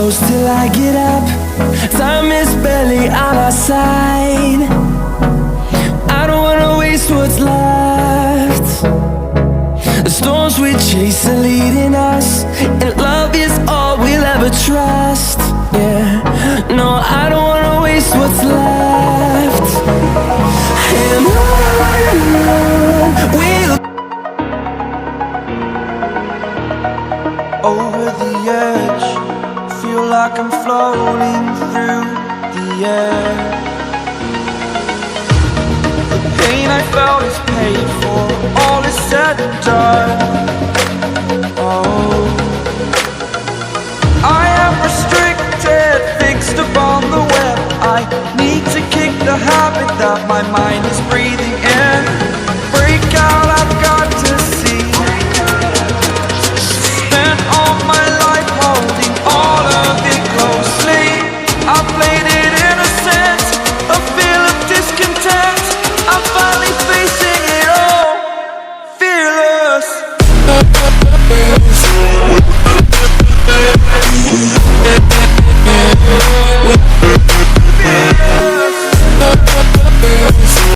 close till I get up. Time is barely on our side. I don't wanna waste what's left. The storms we chase are leading us, and love is all we'll ever trust. Yeah, no, I don't wanna waste what's left. And on we'll over the edge, feel like I'm floating through the air. The pain I felt is paid for, all is